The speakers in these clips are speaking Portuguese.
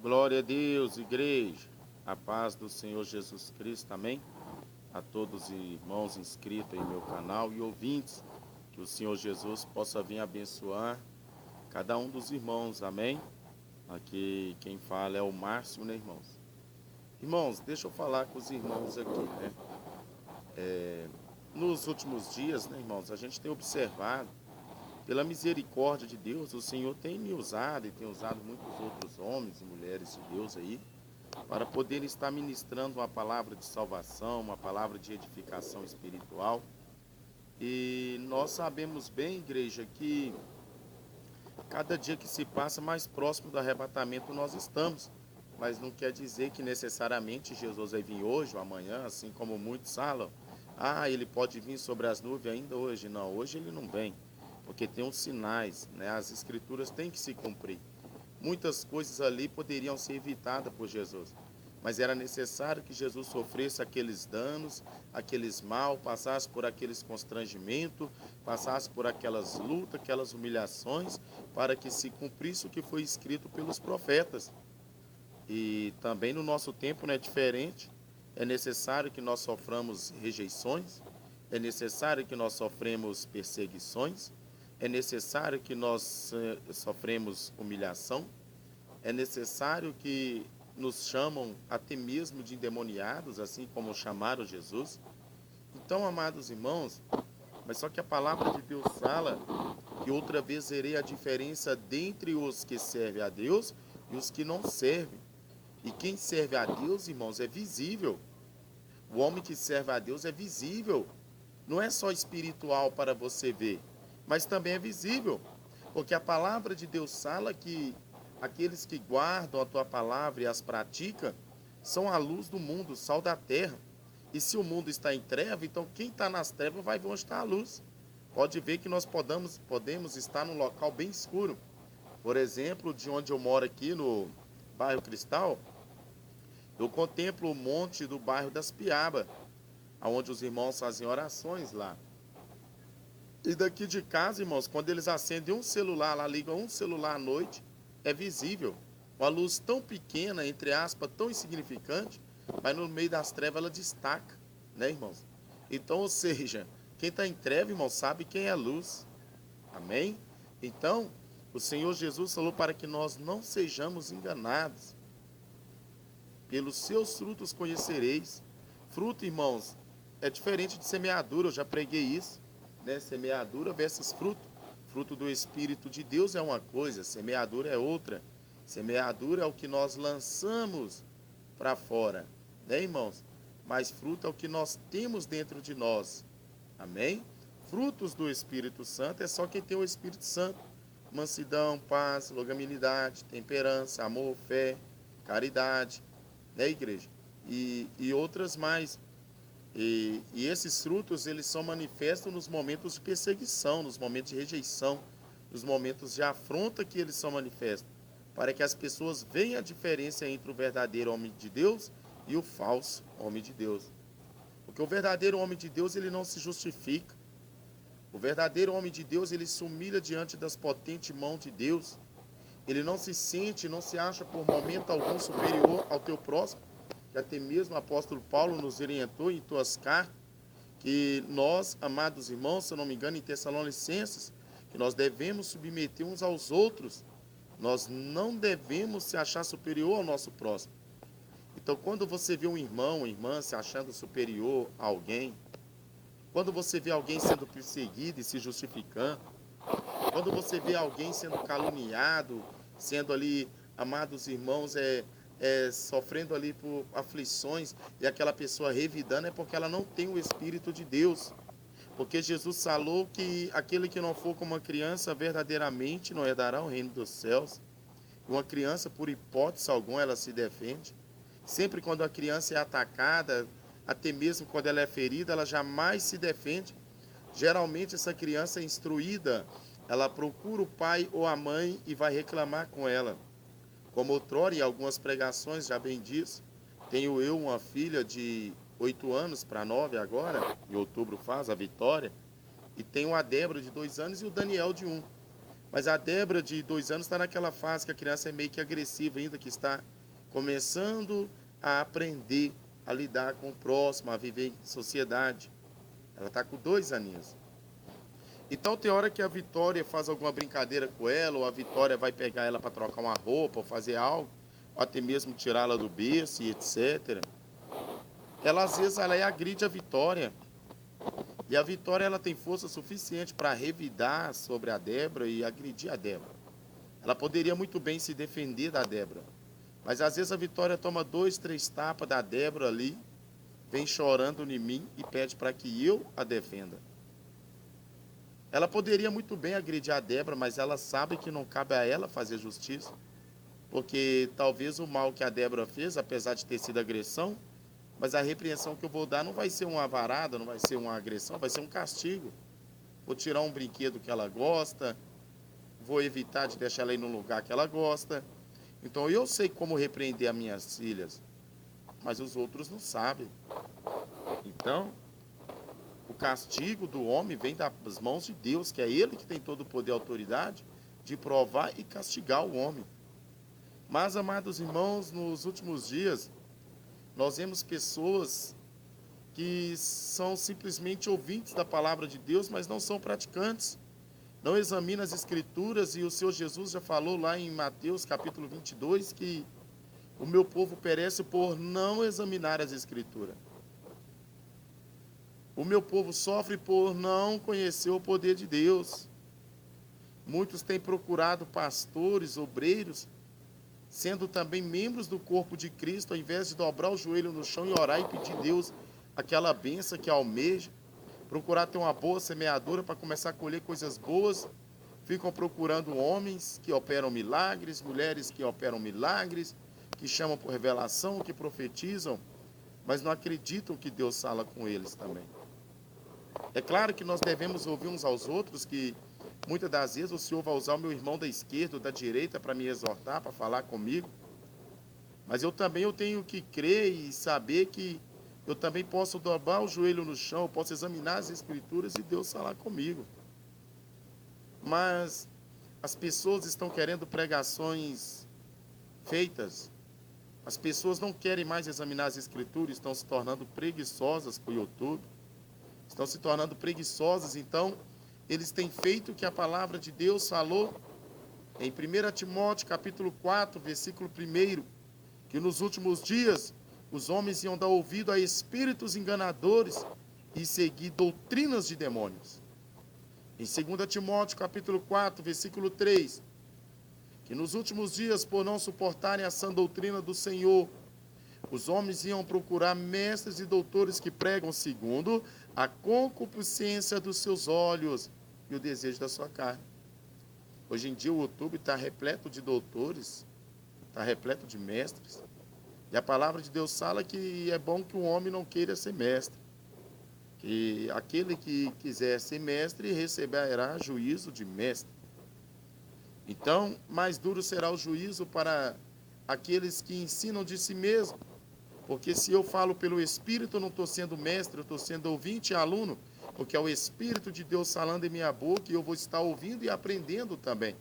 Glória a Deus, igreja. A paz do Senhor Jesus Cristo, amém? A todos os irmãos inscritos em meu canal e ouvintes, que o Senhor Jesus possa vir abençoar cada um dos irmãos, amém? Aqui quem fala é o Márcio, né, irmãos? Irmãos, deixa eu falar com os irmãos aqui, né? Nos últimos dias, né, irmãos, a gente tem observado, pela misericórdia de Deus, o Senhor tem me usado e tem usado muitos outros homens e mulheres de Deus aí, para poder estar ministrando uma palavra de salvação, uma palavra de edificação espiritual. E nós sabemos bem, igreja, que cada dia que se passa mais próximo do arrebatamento nós estamos. Mas não quer dizer que necessariamente Jesus vai vir hoje ou amanhã, assim como muitos falam. Ah, ele pode vir sobre as nuvens ainda hoje. Não, hoje ele não vem, porque tem uns sinais, né? As escrituras têm que se cumprir. Muitas coisas ali poderiam ser evitadas por Jesus, mas era necessário que Jesus sofresse aqueles danos, aqueles mal, passasse por aqueles constrangimentos, passasse por aquelas lutas, aquelas humilhações, para que se cumprisse o que foi escrito pelos profetas. E também no nosso tempo não é diferente. É necessário que nós soframos rejeições, é necessário que nós sofremos perseguições, é necessário que nós sofremos humilhação, é necessário que nos chamam até mesmo de endemoniados, assim como chamaram Jesus. Então, amados irmãos, mas só que a palavra de Deus fala que outra vez verei a diferença dentre os que servem a Deus e os que não servem. E quem serve a Deus, irmãos, é visível. O homem que serve a Deus é visível. Não é só espiritual para você ver, mas também é visível. Porque a palavra de Deus fala que aqueles que guardam a tua palavra e as praticam são a luz do mundo, o sal da terra. E se o mundo está em treva, então quem está nas trevas vai ver onde está a luz. Pode ver que nós podemos estar num local bem escuro. Por exemplo, de onde eu moro aqui no bairro Cristal, eu contemplo o monte do bairro das Piabas, onde os irmãos fazem orações lá. E daqui de casa, irmãos, quando eles acendem um celular, lá ligam um celular à noite, é visível. Uma luz tão pequena, entre aspas, tão insignificante, mas no meio das trevas ela destaca, né, irmãos? Então, ou seja, quem está em treva, irmão, sabe quem é luz. Amém? Então, o Senhor Jesus falou para que nós não sejamos enganados. Pelos seus frutos conhecereis. Fruto, irmãos, é diferente de semeadura, eu já preguei isso, né? Semeadura versus fruto. Fruto do Espírito de Deus é uma coisa, semeadura é outra. Semeadura é o que nós lançamos para fora, né, irmãos? Mas fruto é o que nós temos dentro de nós. Amém? Frutos do Espírito Santo é só quem tem o Espírito Santo. Mansidão, paz, longanimidade, temperança, amor, fé, caridade, né, igreja? E outras mais. E esses frutos, eles são manifestos nos momentos de perseguição, nos momentos de rejeição, nos momentos de afronta que eles são manifestos, para que as pessoas vejam a diferença entre o verdadeiro homem de Deus e o falso homem de Deus. Porque o verdadeiro homem de Deus, ele não se justifica. O verdadeiro homem de Deus, ele se humilha diante das potentes mãos de Deus. Ele não se sente, não se acha por momento algum superior ao teu próximo. Que até mesmo o apóstolo Paulo nos orientou em tuas cartas, que nós, amados irmãos, se eu não me engano, em Tessalonicenses, que nós devemos submeter uns aos outros. Nós não devemos se achar superior ao nosso próximo. Então, quando você vê um irmão, uma irmã se achando superior a alguém, quando você vê alguém sendo perseguido e se justificando, quando você vê alguém sendo caluniado, sendo ali, amados irmãos, sofrendo ali por aflições, e aquela pessoa revidando, é porque ela não tem o Espírito de Deus. Porque Jesus falou que aquele que não for como uma criança verdadeiramente não herdará o reino dos céus. Uma criança, por hipótese alguma, ela se defende. Sempre quando a criança é atacada, até mesmo quando ela é ferida, ela jamais se defende. Geralmente essa criança é instruída, ela procura o pai ou a mãe e vai reclamar com ela. Como outrora, em algumas pregações, já bem disse, tenho eu uma filha de 8 anos para 9 agora, em outubro faz, a Vitória, e tenho a Débora de 2 anos e o Daniel de 1. Mas a Débora de 2 anos está naquela fase que a criança é meio que agressiva ainda, que está começando a aprender a lidar com o próximo, a viver em sociedade. Ela está com 2 aninhos. Então tem hora que a Vitória faz alguma brincadeira com ela, ou a Vitória vai pegar ela para trocar uma roupa, ou fazer algo, ou até mesmo tirá-la do berço e etc. Ela às vezes ela agride a Vitória. E a Vitória ela tem força suficiente para revidar sobre a Débora e agredir a Débora. Ela poderia muito bem se defender da Débora. Mas às vezes a Vitória toma 2, 3 tapas da Débora ali, vem chorando em mim e pede para que eu a defenda. Ela poderia muito bem agredir a Débora, mas ela sabe que não cabe a ela fazer justiça. Porque talvez o mal que a Débora fez, apesar de ter sido agressão, mas a repreensão que eu vou dar não vai ser uma varada, não vai ser uma agressão, vai ser um castigo. Vou tirar um brinquedo que ela gosta, vou evitar de deixar ela ir num lugar que ela gosta. Então eu sei como repreender as minhas filhas, mas os outros não sabem. Então, o castigo do homem vem das mãos de Deus, que é Ele que tem todo o poder e autoridade de provar e castigar o homem. Mas, amados irmãos, nos últimos dias, nós vemos pessoas que são simplesmente ouvintes da palavra de Deus, mas não são praticantes. Não examinam as Escrituras, e o Senhor Jesus já falou lá em Mateus capítulo 22, que o meu povo perece por não examinar as Escrituras. O meu povo sofre por não conhecer o poder de Deus. Muitos têm procurado pastores, obreiros, sendo também membros do corpo de Cristo, ao invés de dobrar o joelho no chão e orar e pedir a Deus aquela bênção que almeja, procurar ter uma boa semeadura para começar a colher coisas boas, ficam procurando homens que operam milagres, mulheres que operam milagres, que chamam por revelação, que profetizam, mas não acreditam que Deus fala com eles também. É claro que nós devemos ouvir uns aos outros, que muitas das vezes o Senhor vai usar o meu irmão da esquerda ou da direita para me exortar, para falar comigo. Mas eu tenho que crer e saber que eu também posso dobrar o joelho no chão, eu posso examinar as Escrituras e Deus falar comigo. Mas as pessoas estão querendo pregações feitas. As pessoas não querem mais examinar as Escrituras, estão se tornando preguiçosas com o YouTube. Estão se tornando preguiçosas, então eles têm feito o que a palavra de Deus falou em 1 Timóteo capítulo 4, versículo 1, que nos últimos dias os homens iam dar ouvido a espíritos enganadores e seguir doutrinas de demônios. Em 2 Timóteo capítulo 4, versículo 3, que nos últimos dias, por não suportarem a sã doutrina do Senhor, os homens iam procurar mestres e doutores que pregam segundo a concupiscência dos seus olhos e o desejo da sua carne. Hoje em dia o YouTube está repleto de doutores, está repleto de mestres. E a palavra de Deus fala que é bom que o homem não queira ser mestre. Que aquele que quiser ser mestre receberá juízo de mestre. Então, mais duro será o juízo para aqueles que ensinam de si mesmo. Porque se eu falo pelo Espírito, eu não estou sendo mestre, eu estou sendo ouvinte e aluno, porque é o Espírito de Deus falando em minha boca e eu vou estar ouvindo e aprendendo também.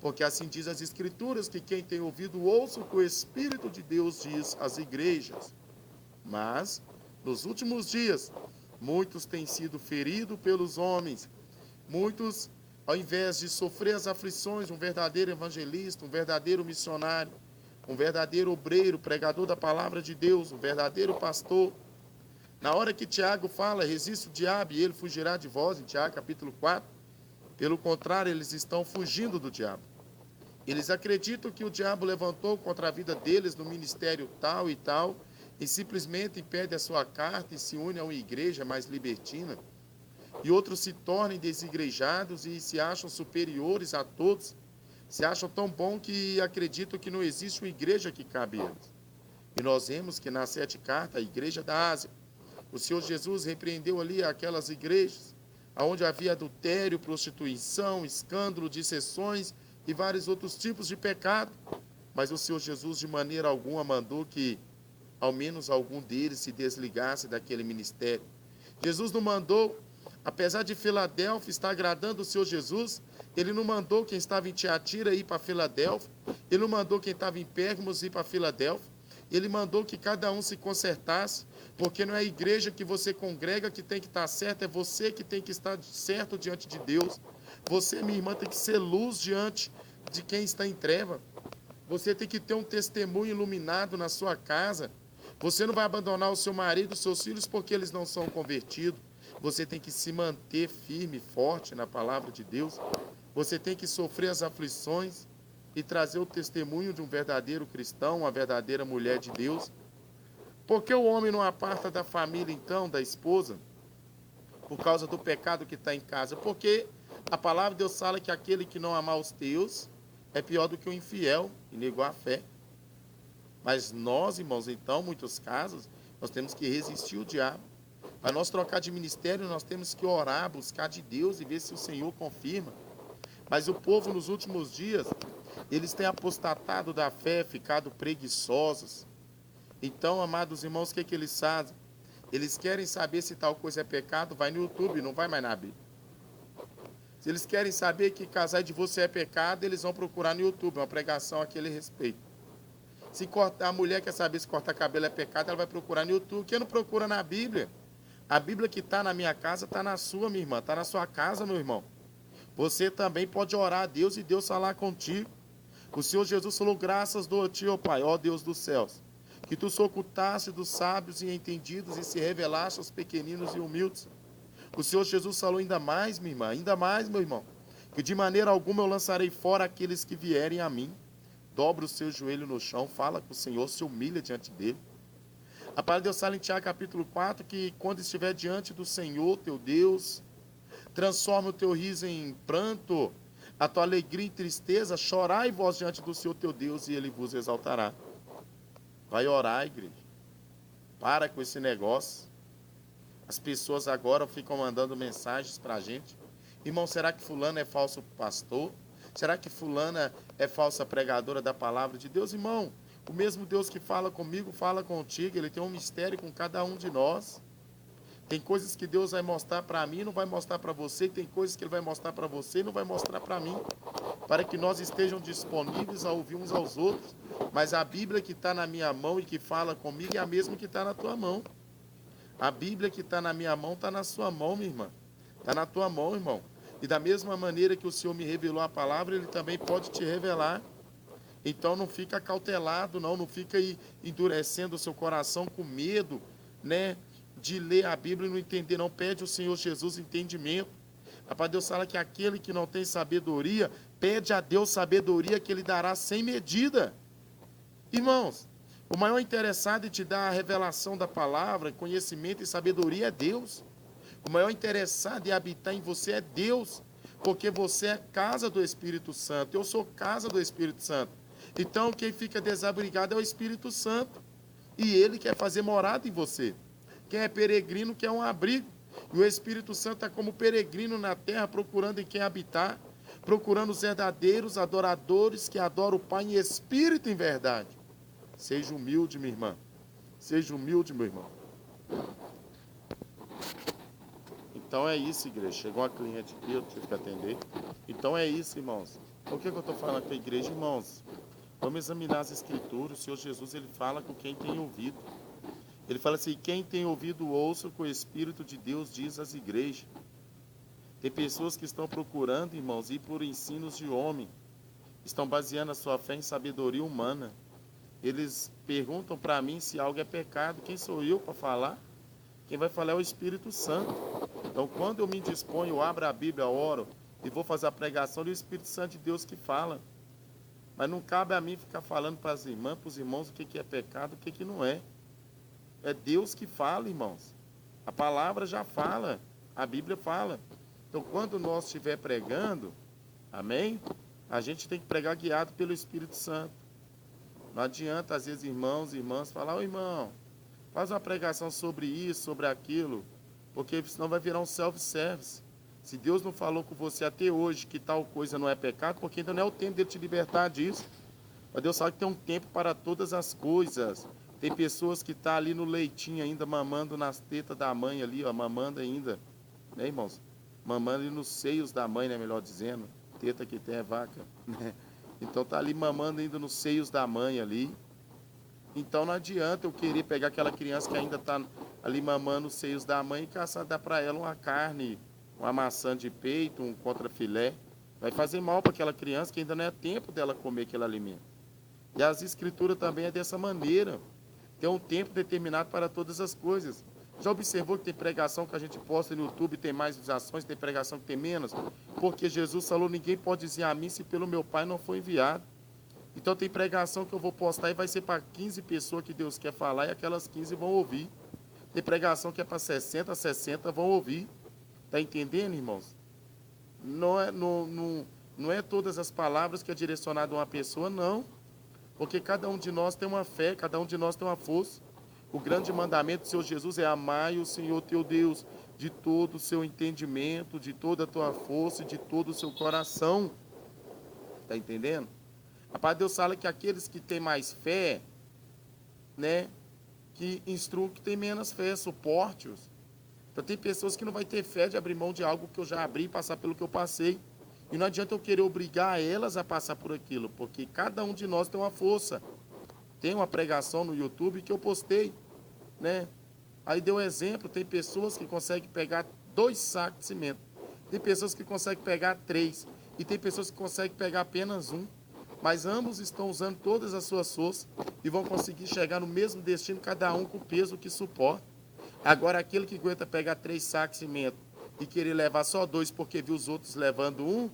Porque assim diz as Escrituras, que quem tem ouvido ouça o que o Espírito de Deus diz às igrejas. Mas, nos últimos dias, muitos têm sido feridos pelos homens, muitos, ao invés de sofrer as aflições, um verdadeiro evangelista, um verdadeiro missionário, um verdadeiro obreiro, pregador da palavra de Deus, um verdadeiro pastor. Na hora que Tiago fala, resiste o diabo e ele fugirá de vós, em Tiago capítulo 4, pelo contrário, eles estão fugindo do diabo. Eles acreditam que o diabo levantou contra a vida deles no ministério tal e tal, e simplesmente impede a sua carta e se une a uma igreja mais libertina. E outros se tornem desigrejados e se acham superiores a todos, se acham tão bom que acreditam que não existe uma igreja que cabe a eles. E nós vemos que nas 7 cartas, a igreja da Ásia, o Senhor Jesus repreendeu ali aquelas igrejas onde havia adultério, prostituição, escândalo, dissensões e vários outros tipos de pecado. Mas o Senhor Jesus de maneira alguma mandou que ao menos algum deles se desligasse daquele ministério. Jesus não mandou Apesar de Filadélfia estar agradando o Senhor Jesus, ele não mandou quem estava em Tiatira ir para Filadélfia, ele não mandou quem estava em Pérgamos ir para Filadélfia, ele mandou que cada um se consertasse, porque não é a igreja que você congrega que tem que estar certa, é você que tem que estar certo diante de Deus. Você, minha irmã, tem que ser luz diante de quem está em treva. Você tem que ter um testemunho iluminado na sua casa. Você não vai abandonar o seu marido, os seus filhos, porque eles não são convertidos. Você tem que se manter firme, forte na palavra de Deus. Você tem que sofrer as aflições e trazer o testemunho de um verdadeiro cristão, uma verdadeira mulher de Deus. Por que o homem não aparta da família, então, da esposa? Por causa do pecado que está em casa. Porque a palavra de Deus fala que aquele que não amar os teus é pior do que o infiel e negou a fé. Mas nós, irmãos, então, em muitos casos, nós temos que resistir o diabo. Para nós trocar de ministério, nós temos que orar, buscar de Deus e ver se o Senhor confirma. Mas o povo, nos últimos dias, eles têm apostatado da fé, ficado preguiçosos. Então, amados irmãos, o que eles fazem? Eles querem saber se tal coisa é pecado, vai no YouTube, não vai mais na Bíblia. Se eles querem saber que casar e divórcio é pecado, eles vão procurar no YouTube, uma pregação a aquele respeito. Se a mulher quer saber se cortar cabelo é pecado, ela vai procurar no YouTube. Quem não procura na Bíblia? A Bíblia que está na minha casa está na sua, minha irmã, está na sua casa, meu irmão. Você também pode orar a Deus e Deus falar contigo. O Senhor Jesus falou, graças dou a ti, ó Pai, ó Deus dos céus, que tu se ocultaste dos sábios e entendidos e se revelaste aos pequeninos e humildes. O Senhor Jesus falou ainda mais, minha irmã, ainda mais, meu irmão, que de maneira alguma eu lançarei fora aqueles que vierem a mim. Dobra o seu joelho no chão, fala com o Senhor, se humilha diante dele. A palavra de Deus fala em Tiago capítulo 4, que quando estiver diante do Senhor, teu Deus, transforma o teu riso em pranto, a tua alegria em tristeza, chorai vós diante do Senhor teu Deus, e ele vos exaltará. Vai orar, igreja. Para com esse negócio. As pessoas agora ficam mandando mensagens para a gente. Irmão, será que fulano é falso pastor? Será que fulana é falsa pregadora da palavra de Deus? Irmão, o mesmo Deus que fala comigo, fala contigo. Ele tem um mistério com cada um de nós. Tem coisas que Deus vai mostrar para mim e não vai mostrar para você. E tem coisas que Ele vai mostrar para você e não vai mostrar para mim. Para que nós estejam disponíveis a ouvir uns aos outros. Mas a Bíblia que está na minha mão e que fala comigo é a mesma que está na tua mão. A Bíblia que está na minha mão está na sua mão, minha irmã. Está na tua mão, irmão. E da mesma maneira que o Senhor me revelou a palavra, Ele também pode te revelar. Então não fica cautelado, não fica aí endurecendo o seu coração com medo, né, de ler a Bíblia e não entender, não. Pede ao Senhor Jesus entendimento. A palavra de Deus fala que aquele que não tem sabedoria, pede a Deus sabedoria que Ele dará sem medida. Irmãos, o maior interessado em te dar a revelação da palavra, conhecimento e sabedoria é Deus. O maior interessado em habitar em você é Deus, porque você é casa do Espírito Santo. Eu sou casa do Espírito Santo. Então, quem fica desabrigado é o Espírito Santo. E Ele quer fazer morada em você. Quem é peregrino quer um abrigo. E o Espírito Santo está como peregrino na terra, procurando em quem habitar, procurando os verdadeiros adoradores que adoram o Pai em espírito e em verdade. Seja humilde, minha irmã. Seja humilde, meu irmão. Então é isso, igreja. Chegou uma cliente aqui, eu tive que atender. Então é isso, irmãos. Por que eu estou falando com a igreja, irmãos? Vamos examinar as escrituras. O Senhor Jesus, Ele fala com quem tem ouvido. Ele fala assim, quem tem ouvido, ouça o que o Espírito de Deus diz às igrejas. Tem pessoas que estão procurando, irmãos, ir por ensinos de homem. Estão baseando a sua fé em sabedoria humana. Eles perguntam para mim se algo é pecado. Quem sou eu para falar? Quem vai falar é o Espírito Santo. Então, quando eu me disponho, eu abro a Bíblia, oro e vou fazer a pregação, é o Espírito Santo de Deus que fala. Mas não cabe a mim ficar falando para as irmãs, para os irmãos, o que é pecado, o que não é. É Deus que fala, irmãos. A palavra já fala, a Bíblia fala. Então, quando nós estiver pregando, amém? A gente tem que pregar guiado pelo Espírito Santo. Não adianta, às vezes, irmãos e irmãs falar, ô irmão, faz uma pregação sobre isso, sobre aquilo, porque senão vai virar um self-service. Se Deus não falou com você até hoje que tal coisa não é pecado, porque ainda não é o tempo dele te libertar disso. Mas Deus sabe que tem um tempo para todas as coisas. Tem pessoas que estão ali no leitinho ainda, mamando nas tetas da mãe ali, ó, mamando ainda. né, irmãos? Mamando ali nos seios da mãe, né, melhor dizendo. Teta que tem é vaca, né? Então tá ali mamando ainda nos seios da mãe ali. Então não adianta eu querer pegar aquela criança que ainda está ali mamando os seios da mãe e caçar, dar para ela uma carne, uma maçã de peito, um contrafilé. Vai fazer mal para aquela criança que ainda não é tempo dela comer aquele alimento. E as escrituras também é dessa maneira. Tem um tempo determinado para todas as coisas. Já observou que tem pregação que a gente posta no YouTube, tem mais visualizações, tem pregação que tem menos? Porque Jesus falou, ninguém pode dizer a mim se pelo meu Pai não foi enviado. Então tem pregação que eu vou postar e vai ser para 15 pessoas que Deus quer falar e aquelas 15 vão ouvir. Tem pregação que é para 60 vão ouvir. Está entendendo, irmãos? Não é todas as palavras que é direcionado a uma pessoa, não. Porque cada um de nós tem uma fé, cada um de nós tem uma força. O grande mandamento do Senhor Jesus é amar o Senhor teu Deus de todo o seu entendimento, de toda a tua força e de todo o seu coração. Está entendendo? A palavra de Deus fala que aqueles que têm mais fé, né, que instruam que têm menos fé, suporte-os. Então tem pessoas que não vai ter fé de abrir mão de algo que eu já abri e passar pelo que eu passei. E não adianta eu querer obrigar elas a passar por aquilo, porque cada um de nós tem uma força. Tem uma pregação no YouTube que eu postei, né? Aí deu um exemplo, tem pessoas que conseguem pegar 2 sacos de cimento. Tem pessoas que conseguem pegar 3. E tem pessoas que conseguem pegar apenas 1. Mas ambos estão usando todas as suas forças e vão conseguir chegar no mesmo destino, cada um com o peso que suporta. Agora, aquele que aguenta pegar 3 sacos de cimento e querer levar só 2 porque viu os outros levando 1,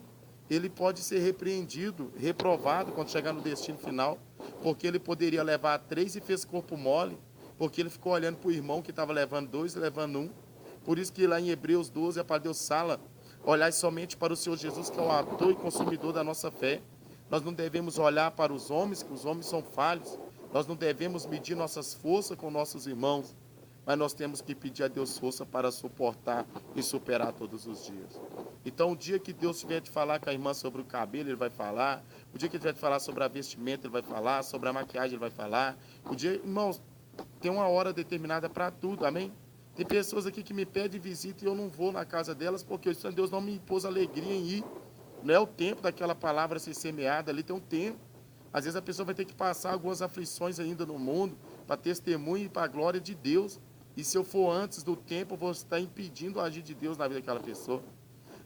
ele pode ser repreendido, reprovado quando chegar no destino final, porque ele poderia levar 3 e fez corpo mole, porque ele ficou olhando para o irmão que estava levando 2 e levando 1. Por isso que lá em Hebreus 12, a palavra de Deus fala, olhai somente para o Senhor Jesus, que é o autor e consumidor da nossa fé. Nós não devemos olhar para os homens, que os homens são falhos. Nós não devemos medir nossas forças com nossos irmãos. Mas nós temos que pedir a Deus força para suportar e superar todos os dias. Então, o dia que Deus tiver de falar com a irmã sobre o cabelo, Ele vai falar. O dia que Ele tiver de falar sobre a vestimenta, Ele vai falar. Sobre a maquiagem, Ele vai falar. O dia, irmãos, tem uma hora determinada para tudo, amém? Tem pessoas aqui que me pedem visita e eu não vou na casa delas porque o Senhor Deus não me impôs alegria em ir. Não é o tempo daquela palavra ser semeada, ali tem um tempo. Às vezes a pessoa vai ter que passar algumas aflições ainda no mundo para testemunho e para a glória de Deus. E se eu for antes do tempo, eu vou estar impedindo o agir de Deus na vida daquela pessoa.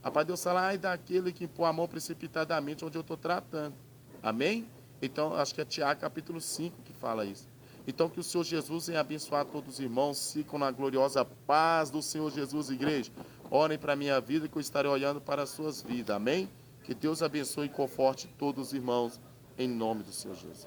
A palavra de Deus fala, ai daquele que impõe a mão precipitadamente onde eu estou tratando. Amém? Então, acho que é Tiago capítulo 5 que fala isso. Então, que o Senhor Jesus venha abençoar todos os irmãos, ficam na gloriosa paz do Senhor Jesus, igreja. Orem para a minha vida que eu estarei olhando para as suas vidas. Amém? Que Deus abençoe e conforte todos os irmãos, em nome do Senhor Jesus.